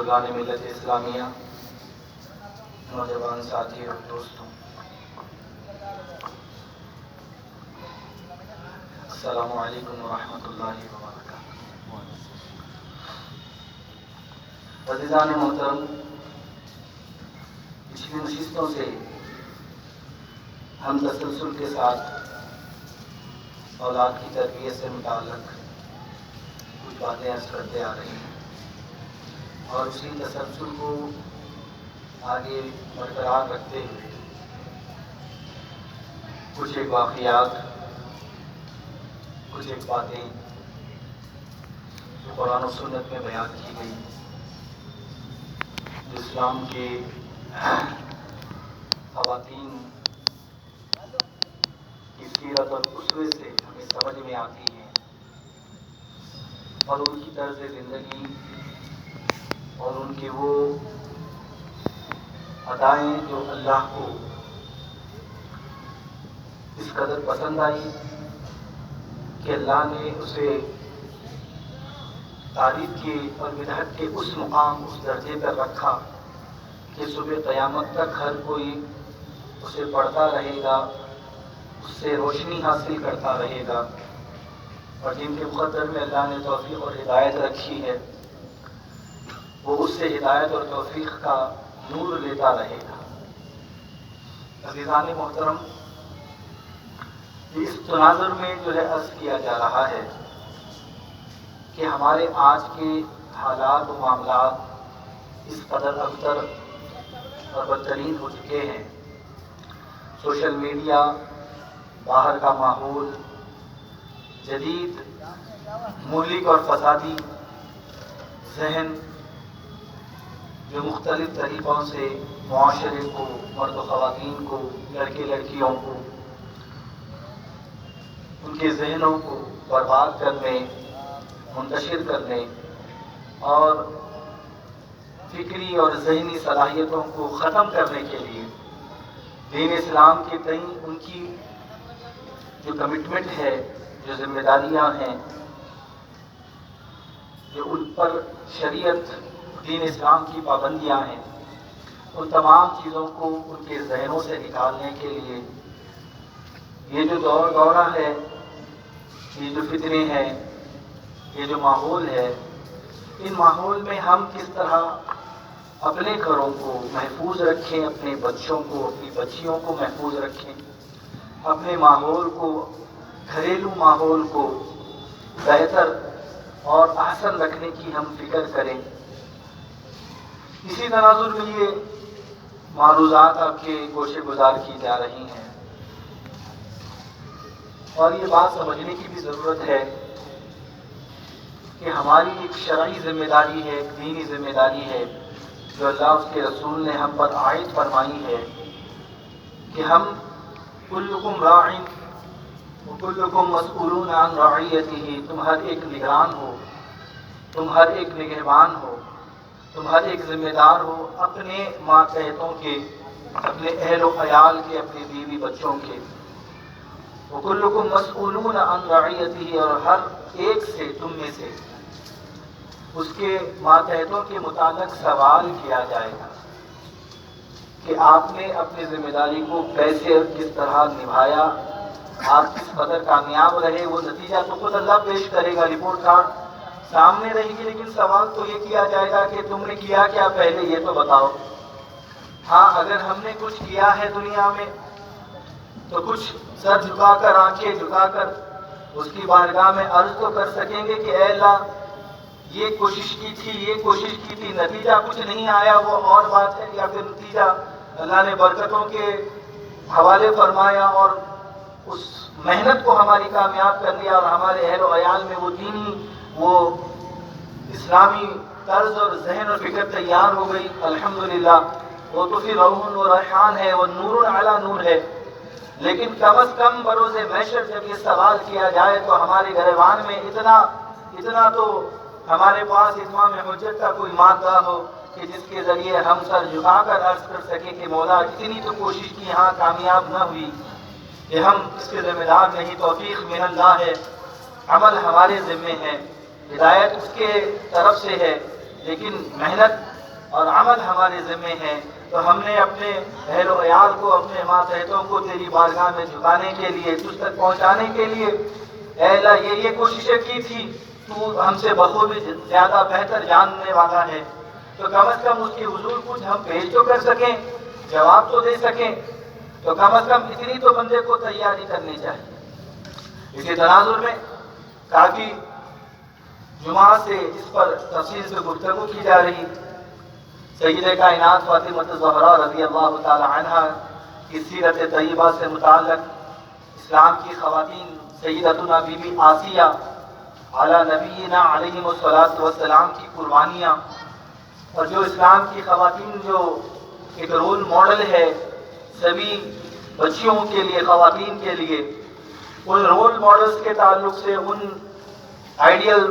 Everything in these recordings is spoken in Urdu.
بزرگان ملت اسلامیہ، نوجوان ساتھی اور دوستوں، السلام علیکم ورحمۃ اللہ وبرکاتہ۔ عزیزان محترم، پچھلی نشستوں سے ہم تسلسل کے ساتھ اولاد کی تربیت سے متعلق کچھ باتیں عرض کرتے آ رہے ہیں اور اسی تسلسل کو آگے برقرار رکھتے ہوئے کچھ ایک واقعات، کچھ ایک باتیں جو قرآن و سنت میں بیان کی گئی، جو اسلام کے خواتین کی سیرت اور اسوے سے ہمیں سمجھ میں آتی ہیں اور ان کی طرز زندگی اور ان کی وہ ادائیں جو اللہ کو اس قدر پسند آئی کہ اللہ نے اسے تعریف کی اور مدحت کے اس مقام، اس درجے پر رکھا کہ صبح قیامت تک ہر کوئی اسے پڑھتا رہے گا، اس سے روشنی حاصل کرتا رہے گا، اور جن کے مقدر میں اللہ نے توفیق اور ہدایت رکھی ہے وہ اس سے ہدایت اور توفیق کا نور لیتا رہے گا۔ عزیزان محترم، اس تناظر میں جو ہے عرض کیا جا رہا ہے کہ ہمارے آج کے حالات و معاملات اس قدر ابتر اور بدترین ہو چکے ہیں، سوشل میڈیا، باہر کا ماحول، جدید مہلک اور فسادی ذہن جو مختلف طریقوں سے معاشرے کو، مرد و خواتین کو، لڑکے لڑکیوں کو، ان کے ذہنوں کو برباد کرنے، منتشر کرنے اور فکری اور ذہنی صلاحیتوں کو ختم کرنے کے لیے دین اسلام کے تئیں ان کی جو کمٹمنٹ ہے، جو ذمہ داریاں ہیں، جو ان پر شریعت دین اسلام کی پابندیاں ہیں، ان تمام چیزوں کو ان کے ذہنوں سے نکالنے کے لیے یہ جو دورہ ہے، یہ جو فتنے ہیں، یہ جو ماحول ہے، ان ماحول میں ہم کس طرح اپنے گھروں کو محفوظ رکھیں، اپنے بچوں کو، اپنی بچیوں کو محفوظ رکھیں، اپنے ماحول کو، گھریلو ماحول کو بہتر اور احسن رکھنے کی ہم فکر کریں۔ اسی تناظر میں یہ معروضات آپ کے گوشے گزار کی جا رہی ہیں، اور یہ بات سمجھنے کی بھی ضرورت ہے کہ ہماری ایک شرعی ذمہ داری ہے، ایک دینی ذمہ داری ہے جو اللہ اس کے رسول نے ہم پر عائد فرمائی ہے کہ ہم کلکم راع وکلکم مسئولون عن رعیتہ، تم ہر ایک نگران ہو، تم ہر ایک نگہبان ہو، تم ہر ایک ذمہ دار ہو اپنے ماتحتوں کے، اپنے اہل و عیال کے، اپنے بیوی بچوں کے۔ وکلکم مسئولون عن رعیتہ، اور ہر ایک سے، تم میں سے اس کے ماتحتوں کے متعلق سوال کیا جائے گا کہ آپ نے اپنی ذمہ داری کو کیسے اور کس طرح نبھایا، آپ کس قدر کامیاب رہے۔ وہ نتیجہ تو خود اللہ پیش کرے گا، رپورٹ کارڈ سامنے رہے گی، لیکن سوال تو یہ کیا جائے گا کہ تم نے کیا کیا پہلے یہ تو بتاؤ۔ ہاں، اگر ہم نے کچھ کیا ہے دنیا میں تو کچھ سر جھکا کر، آنکھیں جھکا کر اس کی بارگاہ میں عرض تو کر سکیں گے کہ اے اللہ، یہ کوشش کی تھی، یہ کوشش کی تھی، نتیجہ کچھ نہیں آیا، وہ اور بات ہے، یا پھر نتیجہ اللہ نے برکتوں کے حوالے فرمایا اور اس محنت کو ہماری کامیاب کر دیا اور ہمارے اہل و عیال میں وہ دینی، وہ اسلامی طرز اور ذہن اور فکر تیار ہو گئی، الحمدللہ۔ وہ تو پھر روح و ریحان ہے، وہ نور علی نور ہے، لیکن کم از کم بروز محشر جب یہ سوال کیا جائے تو ہمارے گریبان میں اتنا تو ہمارے پاس اتمام حجت کا کوئی مادہ ہو کہ جس کے ذریعے ہم سر جھکا کر عرض کر سکیں کہ مولا اتنی تو کوشش کی، ہاں کامیاب نہ ہوئی، کہ ہم اس کے ذمہ دار نہیں، توفیق من اللہ ہے، عمل ہمارے ذمے ہے، ہدایت اس کے طرف سے ہے، لیکن محنت اور عمل ہمارے ذمے ہیں، تو ہم نے اپنے اہل و عیال کو، اپنے ماتحتوں کو تیری بارگاہ میں جھکانے کے لیے، تجھ تک پہنچانے کے لیے اے اللہ یہ کوششیں کی تھی، تو ہم سے بخوبی زیادہ بہتر جاننے والا ہے، تو کم از کم اس کے حضور کچھ ہم پیش تو کر سکیں، جواب تو دے سکیں، تو کم از کم اتنی تو بندے کو تیاری کرنی چاہیے۔ اسی تناظر میں کافی جمعہ سے اس پر تفصیل سے گفتگو کی جا رہی، سیدہ کائنات فاطمہ الزہرا رضی اللہ تعالی عنہ کی سیرت طیبہ سے متعلق اسلام کی خواتین سیدتنا بی بی آسیہ علی نبینا علیہ الصلوۃ والسلام کی قربانیاں، اور جو اسلام کی خواتین جو ایک رول ماڈل ہے سبھی بچیوں کے لیے، خواتین کے لیے، ان رول ماڈلز کے تعلق سے، ان آئیڈیل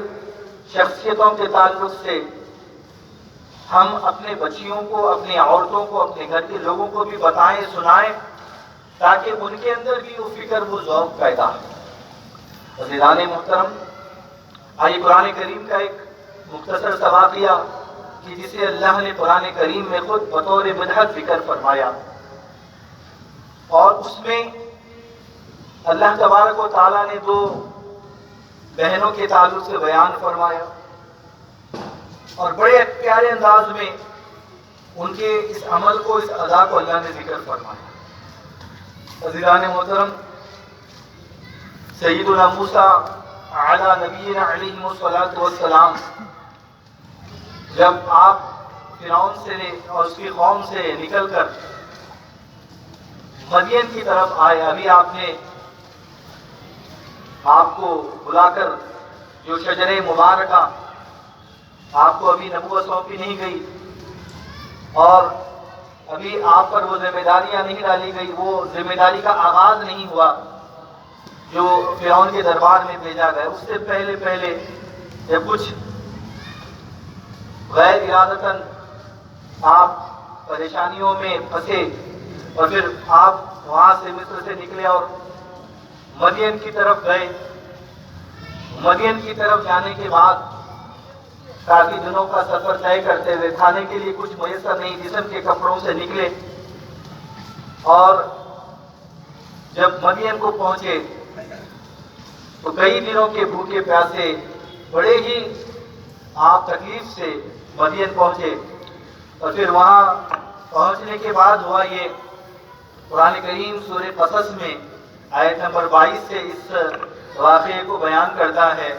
شخصیتوں کے تعلق سے ہم اپنے بچیوں کو، اپنی عورتوں کو، اپنے گھر کے لوگوں کو بھی بتائیں، سنائیں، تاکہ ان کے اندر بھی وہ فکر، وہ ذوق پیدا ہو۔ عزیزان محترم، آئیے قرآن کریم کا ایک مختصر سا واقعہ کہ جسے اللہ نے قرآن کریم میں خود بطور مدحت ذکر فرمایا، اور اس میں اللہ تبارک و تعالیٰ نے دو بہنوں کے تعلق سے بیان فرمایا، اور بڑے پیارے انداز میں ان کے اس عمل کو، اس ادا کو اللہ نے ذکر فرمایا۔ عزیزان محترم، سیدنا موسیٰ علی نبینا علیہ الصلوۃ والسلام جب آپ فرعون سے اور اس کی قوم سے نکل کر مدین کی طرف آئے، ابھی آپ کو بلا کر جو شجرے مبارکہ آپ کو ابھی نبوت سونپی نہیں گئی، اور ابھی آپ پر وہ ذمہ داریاں نہیں ڈالی گئی، وہ ذمہ داری کا آغاز نہیں ہوا جو فرعون کے دربار میں بھیجا گیا۔ اس سے پہلے جب کچھ غیر ارادتاً آپ پریشانیوں میں پھنسے، اور پھر آپ وہاں سے مصر سے نکلے اور مدین کی طرف گئے، مدین کی طرف جانے کے بعد کافی دنوں کا سفر طے کرتے ہوئے، کھانے کے لیے کچھ میسر نہیں، جسم کے کپڑوں سے نکلے، اور جب مدین کو پہنچے تو کئی دنوں کے بھوکے پیاسے، بڑے ہی آپ تکلیف سے مدین پہنچے، اور پھر وہاں پہنچنے کے بعد ہوا یہ، قرآن کریم سورہ قصص میں آیت نمبر 22 سے اس واقعے کو بیان کرتا ہے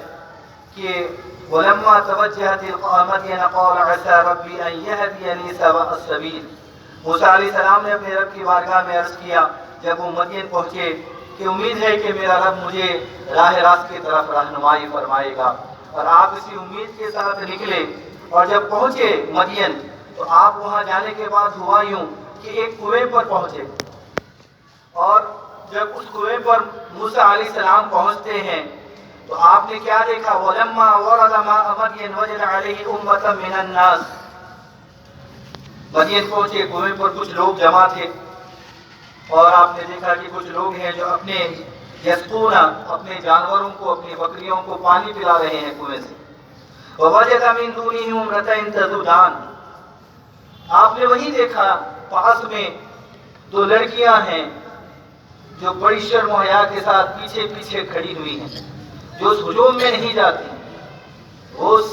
کہ وَلَمَّا تَوَجَّهَ تِلْقَاءَ مَدْيَنَ قَالَ عَسَىٰ رَبِّي أَن يَهْدِيَنِي سَوَاءَ السَّبِيلِ۔ موسیٰ علیہ السلام نے اپنے رب کی بارگاہ میں عرض کیا جب وہ مدین پہنچے کہ امید ہے کہ میرا رب مجھے راہ راست کی طرف رہنمائی فرمائے گا، اور آپ اسی امید کے ساتھ نکلے، اور جب پہنچے مدین تو آپ وہاں جانے کے بعد ہوا یوں کہ ایک کنویں پر پہنچے، اور جب اس کنویں پر موسیٰ علیہ السلام پہنچتے ہیں تو آپ نے کیا دیکھا؟ وَلَمَّا وَرَدَ مَاءَ مَدْيَنَ وَجَدَ عَلَيْهِ أُمَّةً مِّنَ النَّاسِ۔ مدین پہنچے، کنویں پر کچھ لوگ جمع تھے، اور آپ نے دیکھا کہ کچھ لوگ ہیں جو اپنے یسقون، اپنے جانوروں کو، اپنی بکریوں کو پانی پلا رہے ہیں کنویں سے۔ وَوَجَدَ مِن دُونِهِمْ امْرَأَتَيْنِ تَذُودَانِ۔ آپ نے وہی دیکھا پاس میں دو لڑکیاں ہیں جو بڑی شرم و حیا کے ساتھ پیچھے پیچھے کھڑی ہوئی ہیں، جو اس ہجوم میں نہیں جاتی، وہ اس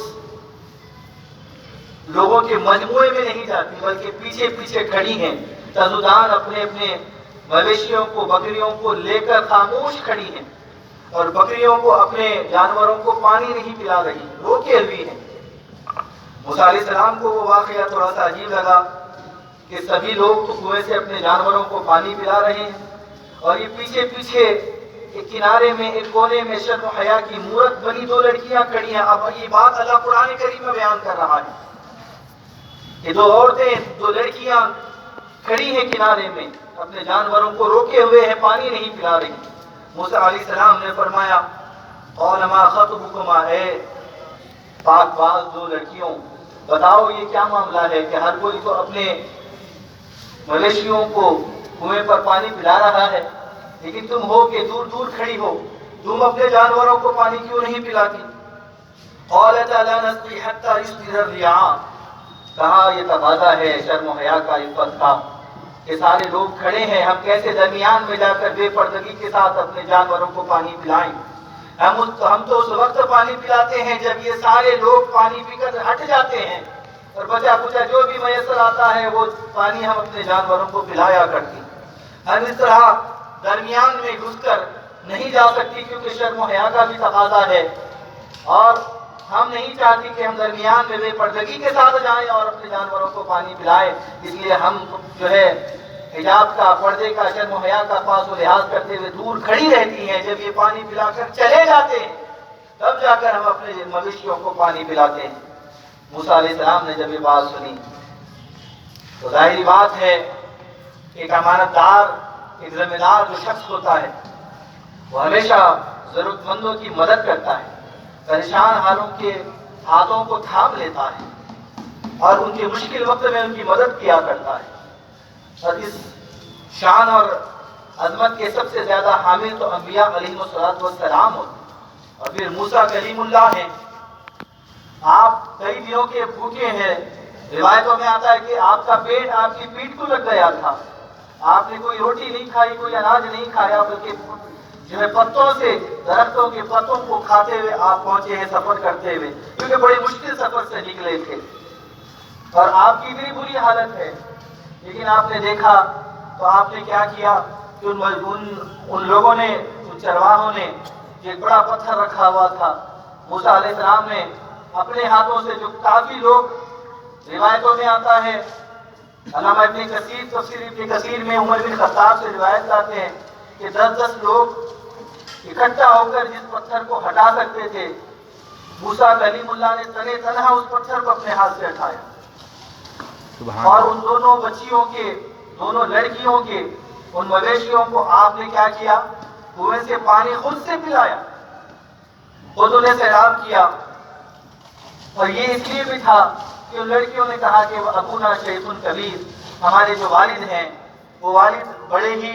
لوگوں کے مجموعے میں نہیں جاتی، بلکہ پیچھے پیچھے کھڑی ہیں۔ تذودان، اپنے اپنے مویشیوں کو، بکریوں کو لے کر خاموش کھڑی ہیں، اور بکریوں کو، اپنے جانوروں کو پانی نہیں پلا رہی، روکے ہوئی ہیں۔ موسیٰ علیہ السلام کو وہ واقعہ تھوڑا سا عجیب لگا کہ سبھی لوگ تو کنویں سے اپنے جانوروں کو پانی پلا رہے ہیں، اور یہ پیچھے پیچھے ایک کنارے میں، ایک کونے میں شرم و حیا کی مورت بنی دو لڑکیاں کھڑی ہیں۔ اب یہ بات اللہ قرآن کریم میں بیان کر رہا ہے کہ دو عورتیں، دو لڑکیاں کھڑی ہیں کنارے میں، اپنے جانوروں کو روکے ہوئے ہیں، پانی نہیں پلا رہی۔ موسیٰ علیہ السلام نے فرمایا قَالَ مَا خَطْبُكُمَا، اے پاک باز دو لڑکیوں، بتاؤ یہ کیا معاملہ ہے کہ ہر کوئی تو اپنے مویشیوں کو کنویں پر پانی پلا رہا ہے، لیکن تم ہو کہ دور دور کھڑی ہو، تم اپنے جانوروں کو پانی کیوں نہیں پلاتی؟ قَالَتَا لَا نَسْقِي حَتَّىٰ يُصْدِرَ الرِّعَاءُ۔ کہاں یہ تقاضا ہے شرم و حیا کا، عفت کا کہ سارے لوگ کھڑے ہیں، ہم کیسے درمیان میں جا کر بے پردگی کے ساتھ اپنے جانوروں کو پانی پلائیں؟ ہم تو اس وقت پانی پلاتے ہیں جب یہ سارے لوگ پانی پی کر ہٹ جاتے ہیں، اور بچا کچا جو بھی میسر آتا ہے وہ پانی ہم اپنے جانوروں کو پلایا کرتے ہیں۔ ہم اس طرح درمیان میں گھس کر نہیں جا سکتی کیونکہ شرم و حیا کا بھی تقاضا ہے، اور ہم نہیں چاہتی کہ ہم درمیان میں بے پردگی کے ساتھ جائیں اور اپنے جانوروں کو پانی پلائیں۔ اس لیے ہم جو ہے حجاب کا، پردے کا، شرم و حیا کا پاس و لحاظ کرتے ہوئے دور کھڑی رہتی ہیں۔ جب یہ پانی پلا کر چلے جاتے ہیں تب جا کر ہم اپنے مویشیوں کو پانی پلاتے ہیں۔ موسیٰ علیہ السلام نے جب یہ بات سنی تو ظاہری بات ہے ایک امانت دار، ایک ذمہ دار جو شخص ہوتا ہے وہ ہمیشہ ضرورت مندوں کی مدد کرتا ہے، پریشان حالوں کے ہاتھوں کو تھام لیتا ہے اور ان کے مشکل وقت میں ان کی مدد کیا کرتا ہے۔ اور اس شان اور عظمت کے سب سے زیادہ حامل تو انبیاء علیہ السلام ہوتے ہیں، اور پھر موسیٰ کلیم اللہ ہیں۔ آپ کئی دنوں کے بھوکے ہیں، روایتوں میں آتا ہے کہ آپ کا پیٹ آپ کی پیٹھ کو لگ گیا تھا، آپ نے کوئی روٹی نہیں کھائی، کوئی اناج نہیں کھایا، بلکہ جو ہے پتوں سے، درختوں کے پتوں کو کھاتے ہوئے آپ پہنچے ہیں سفر کرتے ہوئے، کیونکہ بڑی مشکل سفر سے نکلے تھے اور آپ کی اتنی بری حالت ہے۔ لیکن آپ نے دیکھا تو آپ نے کیا کیا کہ ان لوگوں نے، ان چرواہوں نے ایک بڑا پتھر رکھا ہوا تھا، موسیٰ علیہ السلام نے اپنے ہاتھوں سے، جو کافی لوگ، روایتوں میں آتا ہے، علامہ ابن کثیر تفسیر ابن کثیر میں عمر بن خطاب سے روایت لاتے ہیں کہ 10 لوگ اکٹھا ہو کر جس پتھر کو ہٹا سکتے تھے، موسیٰ کلیم اللہ نے تنے تنہا اس پتھر کو اپنے ہاتھ سے ہٹایا، اور ان دونوں بچیوں کے، دونوں لڑکیوں کے، ان مویشیوں کو آپ نے کیا کیا، کنویں سے پانی خود سے پلایا، خود انہیں سیراب کیا۔ اور یہ اس لیے بھی تھا کہ ان لڑکیوں نے کہا کہ وہ ابونا شیخ کبیر، ہمارے جو والد ہیں وہ والد بڑے ہی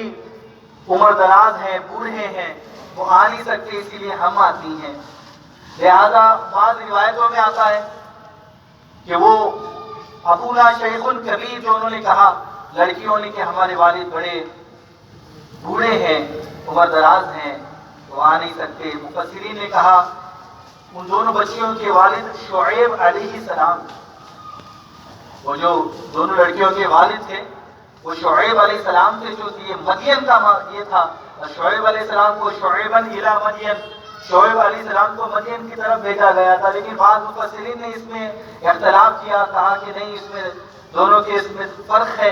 عمر دراز ہیں، بوڑھے ہیں، وہ آ نہیں سکتے، اسی لیے ہم آتی ہیں۔ لہذا بعض روایتوں میں آتا ہے کہ وہ ابونا شیخ کبیر جو انہوں نے کہا لڑکیوں نے کہ ہمارے والد بڑے بوڑھے ہیں، عمر دراز ہیں، وہ آ نہیں سکتے۔ مفسرین نے کہا ان دونوں بچیوں کے والد شعیب علیہ السلام، وہ جو دونوں لڑکیوں کے والد تھے وہ شعیب علیہ السلام تھے، جو یہ مدین کا یہ تھا، شعیب علیہ السلام کو شعیباً الی مدین، شعیب علیہ السلام کو مدین کی طرف بھیجا گیا تھا۔ لیکن بعض مفسرین نے اس میں اختلاف کیا، کہا کہ نہیں، اس میں دونوں کے اس میں فرق ہے،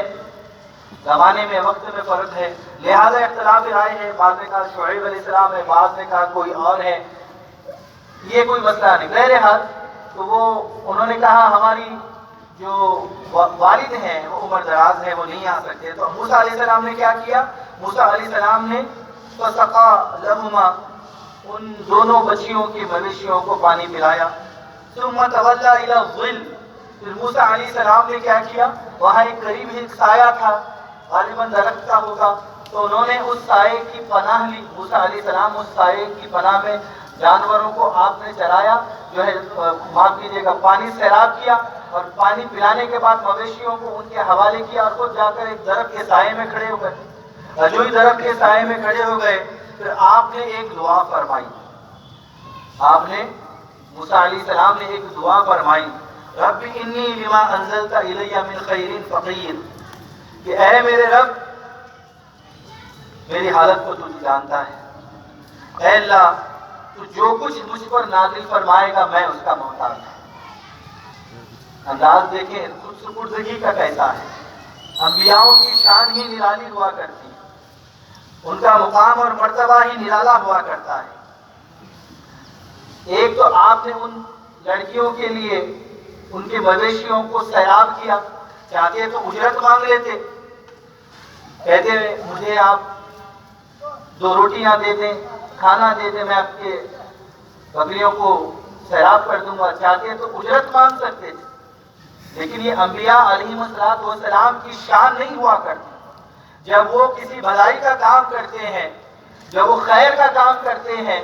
زمانے میں، وقت میں فرق ہے، لہذا اختلاف رائے ہے، بعض نے کہا شعیب علیہ السلام ہے، بعض نے کہا کوئی اور ہے، یہ کوئی مسئلہ نہیں۔ بہرحال تو وہ انہوں نے کہا ہماری جو والد ہیں وہ عمر دراز ہیں، وہ نہیں آ سکتے۔ تو موسیٰ علیہ السلام نے کیا کیا، موسیٰ علیہ السلام نے فسقا لہما، ان دونوں بچیوں کے مویشیوں کو پانی پلایا۔ ثم تولی الی الظل، پھر موسیٰ علیہ السلام نے کیا کیا، وہاں ایک قریب ہی سایہ تھا، غالباً درخت کا ہوگا، تو انہوں نے اس سائے کی پناہ لی۔ موسیٰ علیہ السلام اس سائے کی پناہ میں جانوروں کو آپ نے چرایا، جو ہے معاف کیجیے گا، پانی سیراب کیا، اور پانی پلانے کے بعد مویشیوں کو ان کے حوالے کیا، اور خود جا کر ایک درخت کے سائے میں کھڑے ہو گئے۔ اور جو ہی درخت کے سائے میں کھڑے ہو گئے پھر آپ نے ایک دعا فرمائی، آپ نے، موسیٰ علیہ السلام نے ایک دعا فرمائی، رب انی لما انزلت الی من خیر فقیر، کہ اے میرے رب، میری حالت کو تو جانتا ہے، اے اللہ تو جو کچھ مجھ پر نازل فرمائے گا میں اس کا محتاج ہوں۔ انداز دیکھیں خود سپردگی کا کیسا ہے، انبیاؤں کی شان ہی نرالی ہوا کرتی ہے، ان کا مقام اور مرتبہ ہی نرالا ہوا کرتا ہے۔ ایک تو آپ نے ان لڑکیوں کے لیے ان کے مویشیوں کو سیراب کیا، چاہتے تو اجرت مانگ لیتے، کہتے مجھے آپ 2 روٹیاں دے دیں، کھانا دے دیں، میں آپ کے بکریوں کو سیراب کر دوں گا، چاہتے تو اجرت مانگ سکتے تھے۔ لیکن یہ انبیاء علیہ السلام کی شان نہیں ہوا کرتی، جب وہ کسی بھلائی کا کام کرتے ہیں، جب وہ خیر کا کام کرتے ہیں،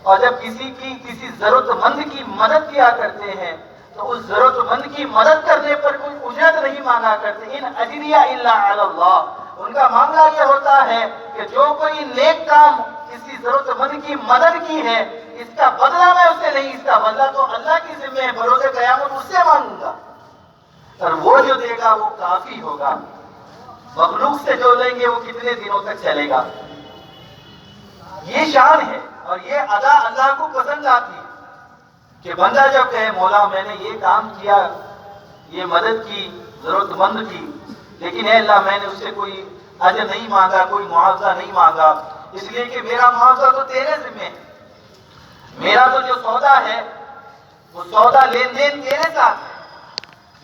اور جب کسی ضرورت مند کی مدد کیا کرتے ہیں، تو اس ضرورت مند کی مدد کرنے پر کوئی اجرت نہیں مانگا کرتے. ان اجریہ الا علی اللہ. ان کا معاملہ یہ ہوتا ہے کہ جو کوئی نیک کام کسی ضرورت مند کی مدد کی ہے، اس کا بدلہ میں اسے نہیں، اس کا بدلہ تو اللہ کی ذمہ ہے، بروز قیامت اس سے مانگوں گا، اور وہ جو دے گا وہ کافی ہوگا. مخلوق سے جو لیں گے وہ کتنے دنوں تک چلے گا. یہ شان ہے اور یہ ادا اللہ کو پسند آتی ہے کہ بندہ جب کہے مولا میں نے یہ کام کیا، یہ مدد کی، ضرورت مند کی، لیکن اے اللہ میں نے اس سے کوئی اجر نہیں مانگا، کوئی معاوضہ نہیں مانگا، اس لیے کہ میرا معاوضہ تو تیرے ذمہ ہے، میرا تو جو سودا ہے وہ سودا لین دین تیرے ساتھ ہے،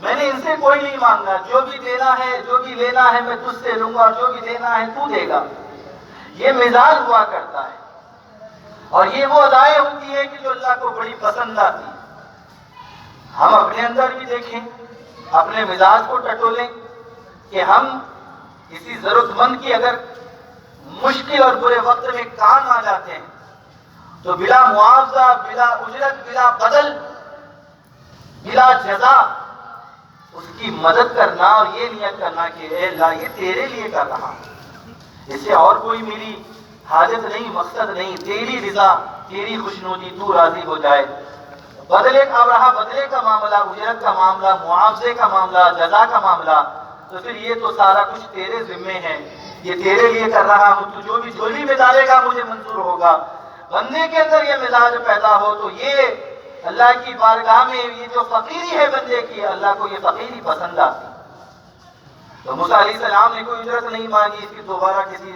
میں نے ان سے کوئی نہیں مانگا، جو بھی دینا ہے جو بھی لینا ہے میں تجھ سے لوں گا، جو بھی دینا ہے تو دے گا. یہ مزاج ہوا کرتا ہے اور یہ وہ ادائیں ہوتی ہے کہ جو اللہ کو بڑی پسند آتی ہے. ہم اپنے اندر بھی دیکھیں، اپنے مزاج کو ٹٹولیں کہ ہم کسی ضرورت مند کی اگر مشکل اور برے وقت میں کام آ جاتے ہیں تو بلا معاوضہ، بلا اجرت، بلا بدل، بلا جزا اس کی مدد کرنا اور یہ نیت کرنا کہ اے اللہ یہ تیرے لیے کر رہا ہوں، اس سے اور کوئی میری حاجت نہیں، مقصد نہیں، تیری رضا، تیری خوشنودی، تو راضی ہو جائے. بدلے اب رہا بدلے کا معاملہ، اجرت کا معاملہ، معاوضے کا معاملہ، جزا کا معاملہ، تو پھر یہ تو سارا کچھ تیرے ذمے ہے، یہ تیرے لیے کر رہا ہوں، تو جو بھی جھولی میں ڈالے گا مجھے منظور ہوگا. بندے کے اندر یہ مزاج پیدا ہو تو یہ اللہ کی بارگاہ میں یہ جو فقیری ہے بندے کی، اللہ کو یہ فقیری پسند آتی. تو موسیٰ علیہ السلام نے کوئی اجرت نہیں مانگی، اس کی دوبارہ کسی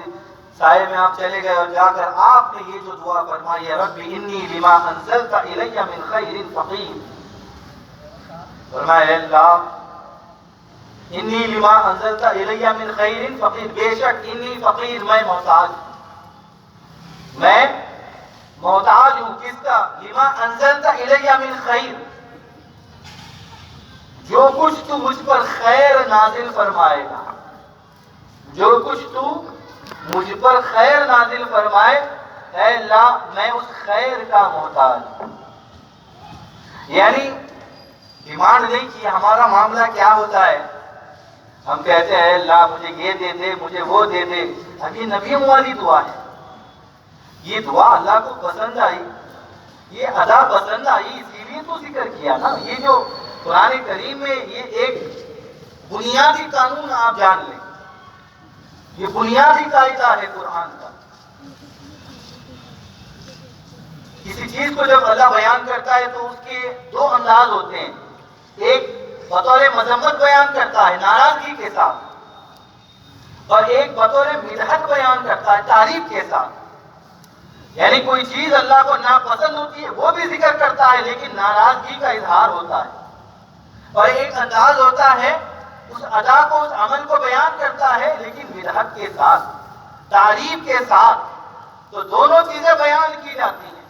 سائے میں آپ چلے گئے اور جا کر آپ نے یہ جو دعا فرمائی ہے رب انی لما انزلت الی من خیر فقیر، فرمایا اے اللہ انی لما انزلت الی من خیر فقیر، بے شک انی فقیر، میں محتاج، میں محتاج ہوں. کس کا؟ لما انزلت الی من خیر، جو کچھ تو مجھ پر خیر نازل فرمائے گا، جو کچھ تو مجھ پر خیر نازل فرمائے، اے اللہ میں اس خیر کا محتاج ہوں. یعنی ڈیمانڈ نہیں کی. ہمارا معاملہ کیا ہوتا ہے، ہم کہتے ہیں اے اللہ مجھے یہ دے دے، مجھے وہ دے دے. اب یہ نبیوں والی دعا ہے، یہ دعا اللہ کو پسند آئی، یہ ادا پسند آئی، اسی لیے تو ذکر کیا نا. یہ جو قرآن کریم میں یہ ایک بنیادی قانون آپ جان لیں، یہ بنیادی قاعدہ ہے قرآن کا. کسی چیز کو جب اللہ بیان کرتا ہے تو اس کے دو انداز ہوتے ہیں. ایک بطور مذمت بیان کرتا ہے ناراضگی کے ساتھ، اور ایک بطور مدحت بیان کرتا ہے تعریف کے ساتھ. یعنی کوئی چیز اللہ کو ناپسند ہوتی ہے وہ بھی ذکر کرتا ہے لیکن ناراضگی کا اظہار ہوتا ہے. اور ایک انداز ہوتا ہے اس ادا کو، اس عمل کو بیان کرتا ہے لیکن مدحت کے ساتھ، تعریف کے ساتھ. تو دونوں چیزیں بیان کی جاتی ہیں.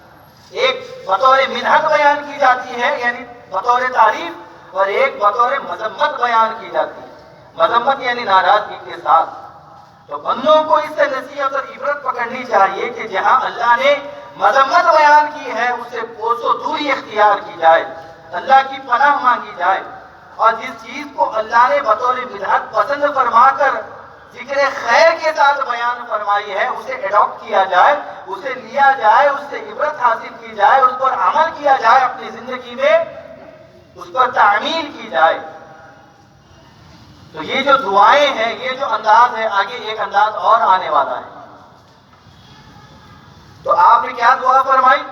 ایک بطور مدحت بیان کی جاتی ہے یعنی بطور تعریف، اور ایک بطور مذمت بیان کی جاتی ہے. مذمت یعنی ناراضگی کے ساتھ. تو بندوں کو اس سے نصیحت اور عبرت پکڑنی چاہیے کہ جہاں اللہ نے مذمت بیان کی ہے اس سے کوسوں دوری اختیار کی جائے، اللہ کی پناہ مانگی جائے. اور جس چیز کو اللہ نے بطور مدحت پسند فرما کر ذکر خیر کے ساتھ بیان فرمائی ہے اسے ایڈاپٹ کیا جائے، اسے لیا جائے، اس سے عبرت حاصل کی جائے، اس پر عمل کیا جائے، اپنی زندگی میں اس پر تعمیل کی جائے. تو یہ جو دعائیں ہیں، یہ جو انداز ہے، آگے ایک انداز اور آنے والا ہے. تو آپ نے کیا دعا فرمائی؟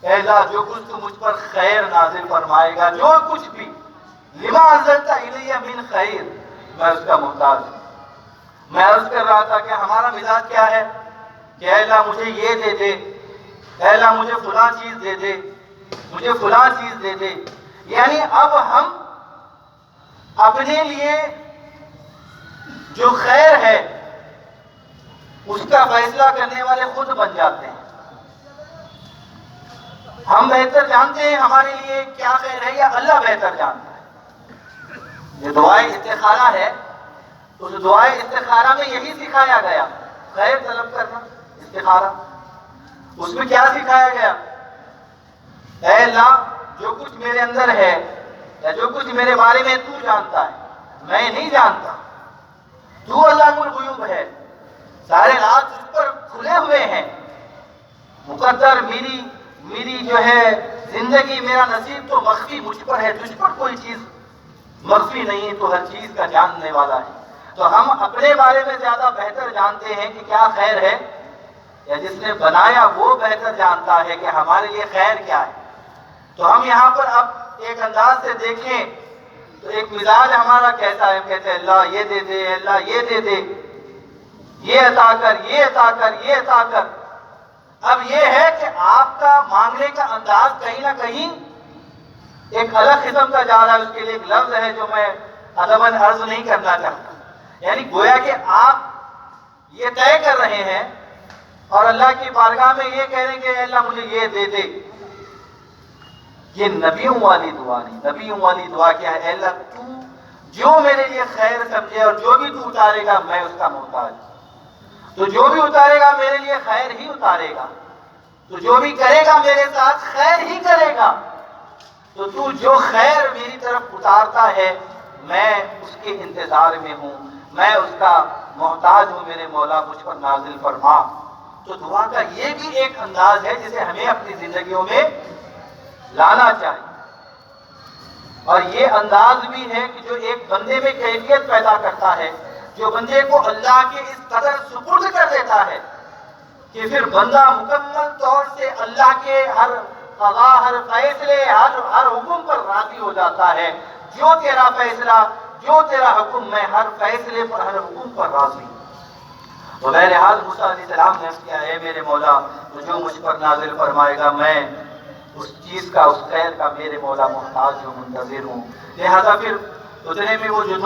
اے اللہ جو کچھ تو مجھ پر خیر نازل فرمائے گا، جو کچھ بھی لما انزلت الی من خیر، میں اس کا محتاج ہوں. میں عرض کر رہا تھا کہ ہمارا مزاج کیا ہے کہ اے اللہ مجھے یہ دے دے، اے اللہ مجھے فلاں چیز دے دے، مجھے فلاں چیز دے دے. یعنی اب ہم اپنے لیے جو خیر ہے اس کا فیصلہ کرنے والے خود بن جاتے ہیں. ہم بہتر جانتے ہیں ہمارے لیے کیا خیر ہے یا اللہ بہتر جانتا ہے. یہ دعائے استخارہ ہے، اس دعائے استخارہ میں یہی سکھایا گیا، خیر طلب کرنا، استخارہ. اس میں کیا سکھایا گیا؟ اے اللہ جو کچھ میرے اندر ہے یا جو کچھ میرے بارے میں تو جانتا ہے، میں نہیں جانتا، تو علام الغیوب ہے، سارے راز تجھ پر کھلے ہوئے ہیں، مقدر میری جو ہے زندگی، میرا نصیب تو مخفی مجھ پر ہے، تجھ پر کوئی چیز مخفی نہیں، تو ہر چیز کا جاننے والا ہے۔ تو ہم اپنے بارے میں زیادہ بہتر جانتے ہیں کہ کیا خیر ہے، یا جس نے بنایا وہ بہتر جانتا ہے کہ ہمارے لیے خیر کیا ہے۔ تو ہم یہاں پر اب ایک انداز سے دیکھیں تو ایک مزاج ہمارا کیسا ہے، ہم کہتے ہیں اللہ یہ دے دے، اللہ یہ دے دے، یہ عطا کر، یہ عطا کر، یہ عطا کر۔ اب یہ ہے کہ آپ کا مانگنے کا انداز کہیں نہ کہیں ایک الگ قسم کا جا رہا ہے، اس کے لیے ایک لفظ ہے جو میں ادباً عرض نہیں کرنا چاہتا، یعنی گویا کہ آپ یہ طے کر رہے ہیں اور اللہ کی بارگاہ میں یہ کہہ رہے ہیں کہ اے اللہ مجھے یہ دے دے۔ یہ نبیوں والی دعا نہیں، نبیوں والی دعا کیا ہے؟ اے اللہ تو جو میرے لیے خیر سمجھے اور جو بھی تو اتارے گا میں اس کا محتاج ہوں، تو جو بھی اتارے گا میرے لیے خیر ہی اتارے گا، تو جو بھی کرے گا میرے ساتھ خیر ہی کرے گا، تو جو خیر میری طرف اتارتا ہے میں اس کے انتظار میں ہوں، میں اس کا محتاج ہوں، میرے مولا مجھ پر نازل فرما۔ تو دعا کا یہ بھی ایک انداز ہے جسے ہمیں اپنی زندگیوں میں لانا چاہیے، اور یہ انداز بھی ہے کہ جو ایک بندے میں کیفیت پیدا کرتا ہے، جو بندے کو اللہ کے اس قدر سپرد کر دیتا ہے کہ پھر بندہ مکمل طور سے اللہ کے ہر قضا، ہر فیصلے، ہر حکم پر راضی ہو جاتا ہے۔ جو تیرا فیصلہ، جو تیرا حکم، میں ہر فیصلے پر، ہر حکم پر راضی ہوں۔ تو بہرحال موسیٰ علیہ السلام نے کیا ہے، میرے مولا تو جو مجھ پر نازل فرمائے گا میں اس چیز کا، اس خیر کا میرے مولا محتاج ہوں، منتظر ہوں۔ لہذا پھر اتنے میں وہ جو